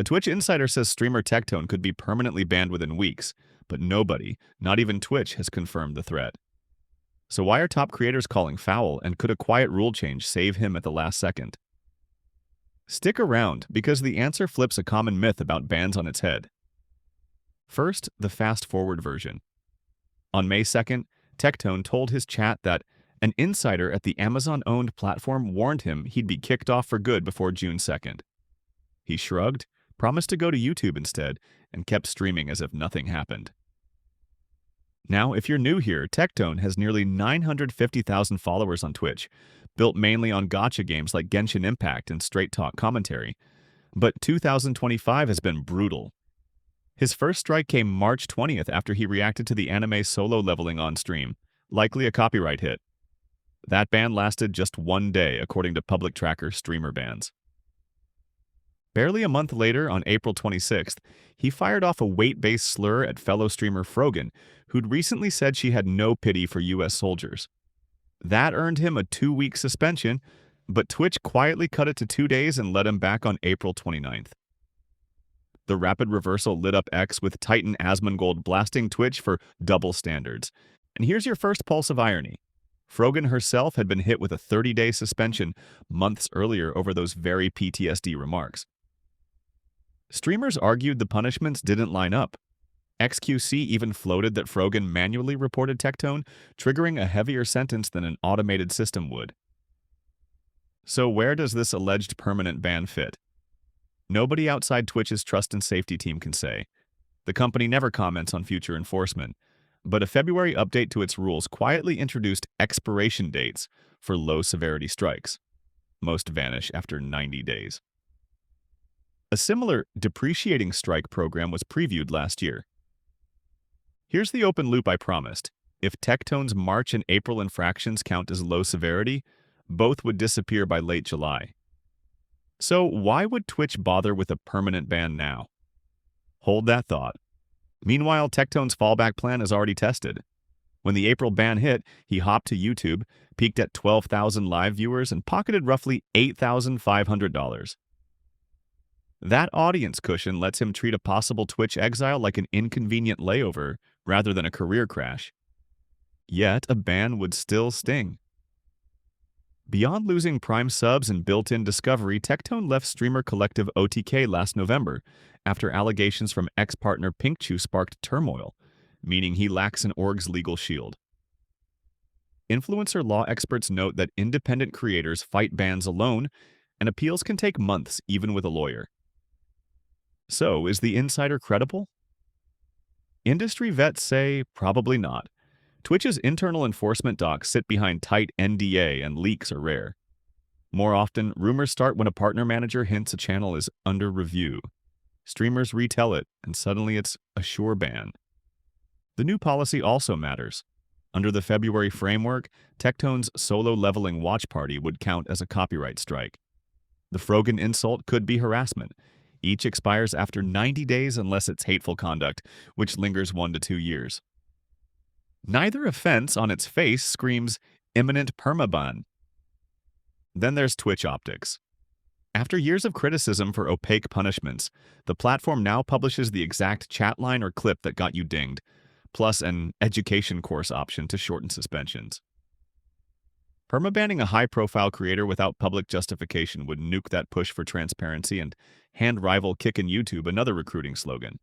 A Twitch insider says streamer Tectone could be permanently banned within weeks, but nobody, not even Twitch, has confirmed the threat. So why are top creators calling foul, and could a quiet rule change save him at the last second? Stick around, because the answer flips a common myth about bans on its head. First, the fast-forward version. On May 2nd, Tectone told his chat that an insider at the Amazon-owned platform warned him he'd be kicked off for good before June 2nd. He shrugged, promised to go to YouTube instead, and kept streaming as if nothing happened. Now, if you're new here, Tectone has nearly 950,000 followers on Twitch, built mainly on gacha games like Genshin Impact and straight talk commentary. But 2025 has been brutal. His first strike came March 20th after he reacted to the anime solo leveling on stream, likely a copyright hit. That ban lasted just 1 day, according to public tracker Streamer Bans. Barely a month later, on April 26th, he fired off a weight-based slur at fellow streamer Frogan, who'd recently said she had no pity for U.S. soldiers. That earned him a 2-week suspension, but Twitch quietly cut it to 2 days and let him back on April 29th. The rapid reversal lit up X, with Titan Asmongold blasting Twitch for double standards. And here's your first pulse of irony. Frogan herself had been hit with a 30-day suspension months earlier over those very PTSD remarks. Streamers argued the punishments didn't line up. xQc even floated that Frogan manually reported Tectone, triggering a heavier sentence than an automated system would. So where does this alleged permanent ban fit? Nobody outside Twitch's trust and safety team can say. The company never comments on future enforcement, but a February update to its rules quietly introduced expiration dates for low-severity strikes. Most vanish after 90 days. A similar depreciating strike program was previewed last year. Here's the open loop I promised. If Tectone's March and April infractions count as low severity, both would disappear by late July. So why would Twitch bother with a permanent ban now? Hold that thought. Meanwhile, Tectone's fallback plan is already tested. When the April ban hit, he hopped to YouTube, peaked at 12,000 live viewers, and pocketed roughly $8,500. That audience cushion lets him treat a possible Twitch exile like an inconvenient layover rather than a career crash. Yet, a ban would still sting. Beyond losing Prime subs and built-in discovery, Tectone left streamer collective OTK last November after allegations from ex-partner Pinkchu sparked turmoil, meaning he lacks an org's legal shield. Influencer law experts note that independent creators fight bans alone, and appeals can take months even with a lawyer. So, is the insider credible? Industry vets say probably not. Twitch's internal enforcement docs sit behind tight NDA, and leaks are rare. More often, rumors start when a partner manager hints a channel is under review. Streamers retell it, and suddenly it's a sure ban. The new policy also matters. Under the February framework, Tectone's solo leveling watch party would count as a copyright strike. The Frogan insult could be harassment. Each expires after 90 days unless it's hateful conduct, which lingers 1 to 2 years. Neither offense on its face screams imminent permaban. Then there's Twitch optics. After years of criticism for opaque punishments, the platform now publishes the exact chat line or clip that got you dinged, plus an education course option to shorten suspensions. Permabanning a high-profile creator without public justification would nuke that push for transparency and hand rival Kickin' YouTube, another recruiting slogan.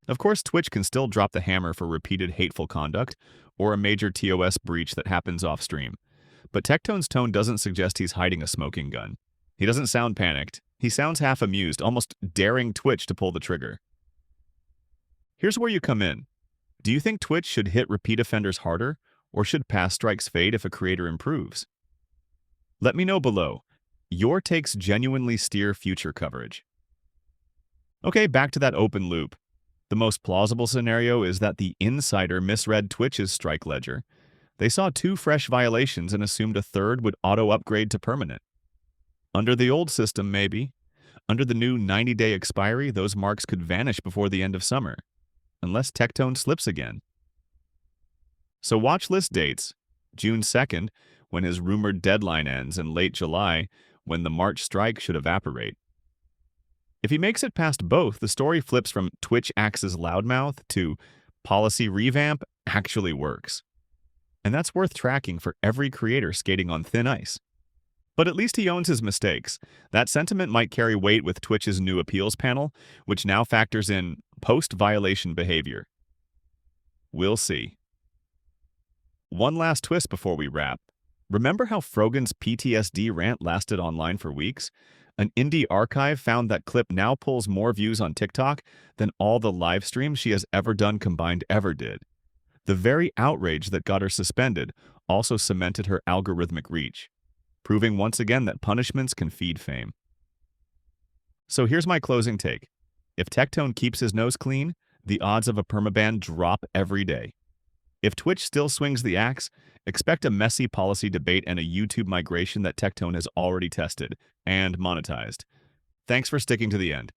Of course, Twitch can still drop the hammer for repeated hateful conduct or a major TOS breach that happens off-stream, but Tectone's tone doesn't suggest he's hiding a smoking gun. He doesn't sound panicked. He sounds half amused, almost daring Twitch to pull the trigger. Here's where you come in. Do you think Twitch should hit repeat offenders harder, or should past strikes fade if a creator improves? Let me know below. Your takes genuinely steer future coverage. Okay, back to that open loop. The most plausible scenario is that the insider misread Twitch's strike ledger. They saw 2 fresh violations and assumed a third would auto-upgrade to permanent. Under the old system, maybe. Under the new 90-day expiry, those marks could vanish before the end of summer, unless Tectone slips again. So watch list dates: June 2nd, when his rumored deadline ends, and late July, when the March strike should evaporate. If he makes it past both, the story flips from Twitch axes loudmouth to policy revamp actually works. And that's worth tracking for every creator skating on thin ice. But at least he owns his mistakes. That sentiment might carry weight with Twitch's new appeals panel, which now factors in post-violation behavior. We'll see. One last twist before we wrap. Remember how Frogan's PTSD rant lasted online for weeks? An indie archive found that clip now pulls more views on TikTok than all the live streams she has ever done combined ever did. The very outrage that got her suspended also cemented her algorithmic reach, proving once again that punishments can feed fame. So here's my closing take. If Tectone keeps his nose clean, the odds of a permaban drop every day. If Twitch still swings the axe, expect a messy policy debate and a YouTube migration that Tectone has already tested and monetized. Thanks for sticking to the end.